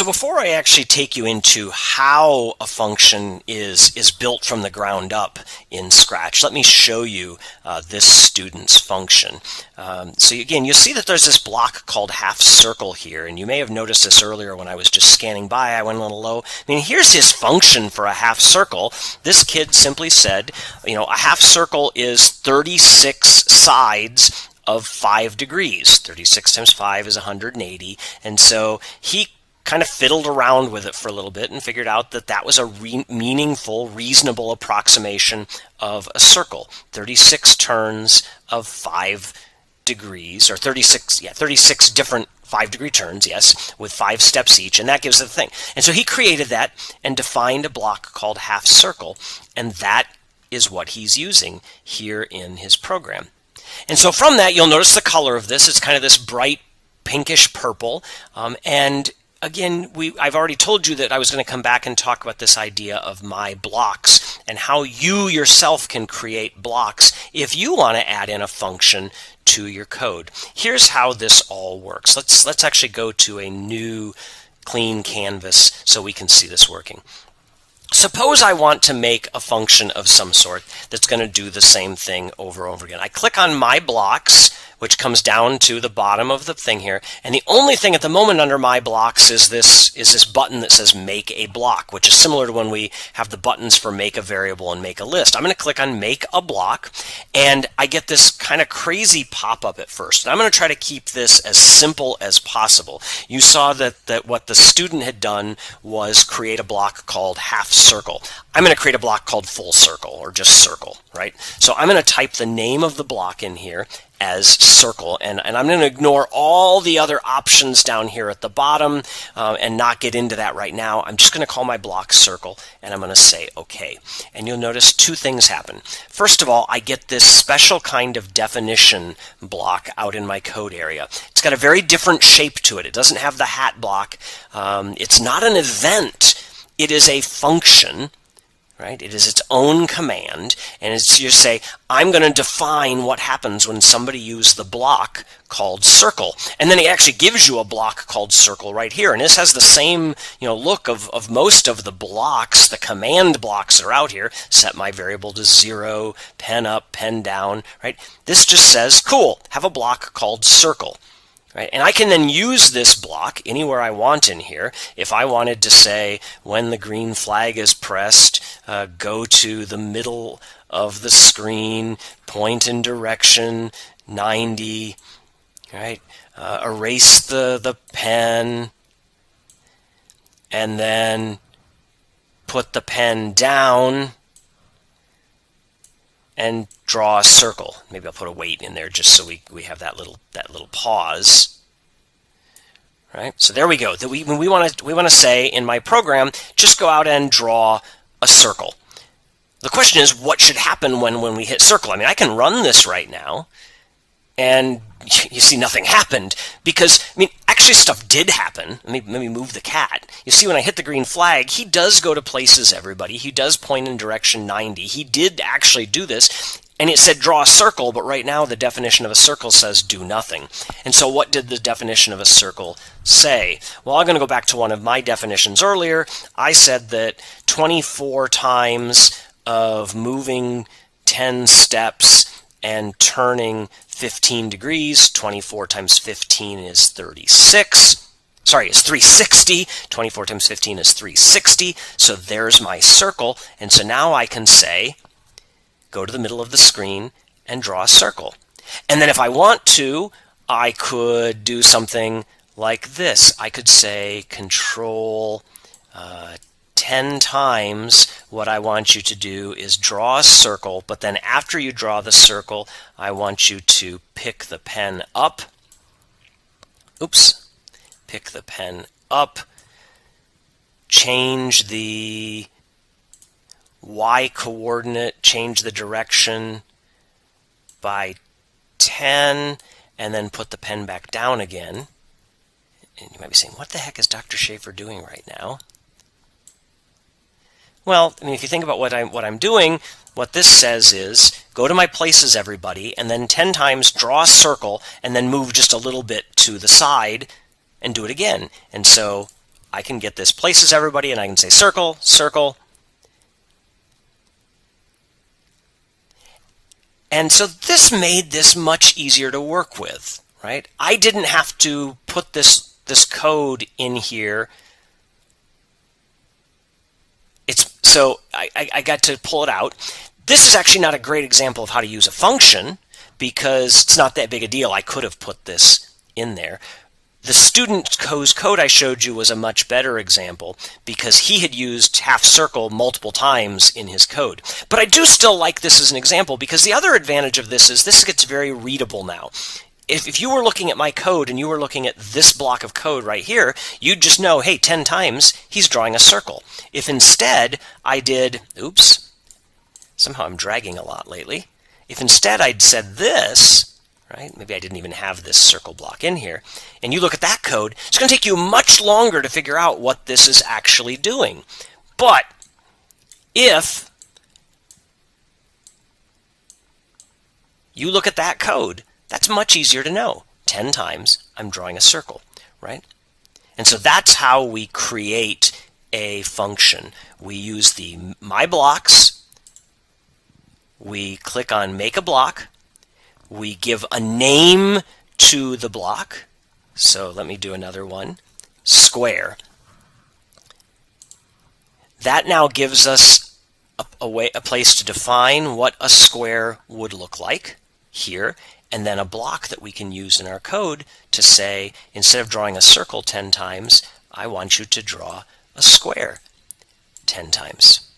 So before I actually take you into how a function is built from the ground up in Scratch, let me show you this student's function. So again, you'll see that there's this block called half circle here, and you may have noticed this earlier when I was just scanning by. I went a little low. I mean, here's his function for a half circle. This kid simply said, you know, a half circle is 36 sides of 5 degrees. 36 times 5 is 180, and so he kind of fiddled around with it for a little bit and figured out that that was a meaningful, reasonable approximation of a circle. 36 turns of 5 degrees, or 36 different 5-degree turns, yes, with 5 steps each, and that gives it the thing. And so he created that and defined a block called half circle, and that is what he's using here in his program. And so from that, you'll notice the color of this. It's kind of this bright pinkish purple, and again, I've already told you that I was going to come back and talk about this idea of my blocks and how you yourself can create blocks if you want to add in a function to your code. Here's how this all works. Let's actually go to a new clean canvas so we can see this working. Suppose I want to make a function of some sort that's going to do the same thing over and over again. I click on My Blocks, which comes down to the bottom of the thing here, and the only thing at the moment under My Blocks is this button that says Make a Block, which is similar to when we have the buttons for Make a Variable and Make a List. I'm going to click on Make a Block, and I get this kind of crazy pop-up at first. And I'm going to try to keep this as simple as possible. You saw that what the student had done was create a block called half circle. I'm going to create a block called full circle, or just circle, right? So I'm going to type the name of the block in here as circle, and I'm going to ignore all the other options down here at the bottom and not get into that right now. I'm just going to call my block circle, and I'm going to say OK. And you'll notice two things happen. First of all, I get this special kind of definition block out in my code area. It's got a very different shape to it. It doesn't have the hat block. It's not an event. It is a function. Right? It is its own command, and it's, you say, I'm going to define what happens when somebody uses the block called circle. And then it actually gives you a block called circle right here. And this has the same, look of most of the blocks, the command blocks that are out here. Set my variable to 0, pen up, pen down, right? This just says, cool, have a block called circle. Right? And I can then use this block anywhere I want in here. If I wanted to say, when the green flag is pressed, go to the middle of the screen, point in direction 90, right? Erase the pen, and then put the pen down and draw a circle. Maybe I'll put a wait in there just so we have that little pause. Right? So there we go. When we want to say in my program, just go out and draw a circle. The question is, what should happen when we hit circle? I mean, I can run this right now, and you see nothing happened because, I mean, actually stuff did happen. Let me move the cat. You see when I hit the green flag, he does go to places, everybody. He does point in direction 90. He did actually do this, and it said draw a circle, but right now the definition of a circle says do nothing. And so what did the definition of a circle say? Well, I'm going to go back to one of my definitions earlier. I said that 24 times of moving 10 steps and turning 15 degrees, 24 times 15 is 36. Sorry, it's 360. 24 times 15 is 360. So there's my circle. And so now I can say, go to the middle of the screen and draw a circle. And then if I want to, I could do something like this. I could say Control 10 times. What I want you to do is draw a circle, but then after you draw the circle, I want you to pick the pen up. Oops. Pick the pen up. Change the Y coordinate, change the direction by 10, and then put the pen back down again. And you might be saying, what the heck is Dr. Schaefer doing right now? Well, I mean, if you think about what I'm doing, what this says is, go to my places, everybody, and then 10 times draw a circle, and then move just a little bit to the side, and do it again. And so I can get this places everybody, and I can say circle, circle. And so this made this much easier to work with, right? I didn't have to put this code in here. So I got to pull it out. This is actually not a great example of how to use a function because it's not that big a deal. I could have put this in there. The student code I showed you was a much better example because he had used half circle multiple times in his code. But I do still like this as an example because the other advantage of this is this gets very readable now. If you were looking at my code and you were looking at this block of code right here, you'd just know, hey, 10 times he's drawing a circle. If instead I did, oops, somehow I'm dragging a lot lately. If instead I'd said this, right, maybe I didn't even have this circle block in here, and you look at that code, it's going to take you much longer to figure out what this is actually doing. But if you look at that code, that's much easier to know. 10 times I'm drawing a circle, right? And so that's how we create a function. We use the My Blocks. We click on Make a Block. We give a name to the block. So let me do another one. Square. That now gives us a place to define what a square would look like here, and then a block that we can use in our code to say, instead of drawing a circle 10 times, I want you to draw a square 10 times.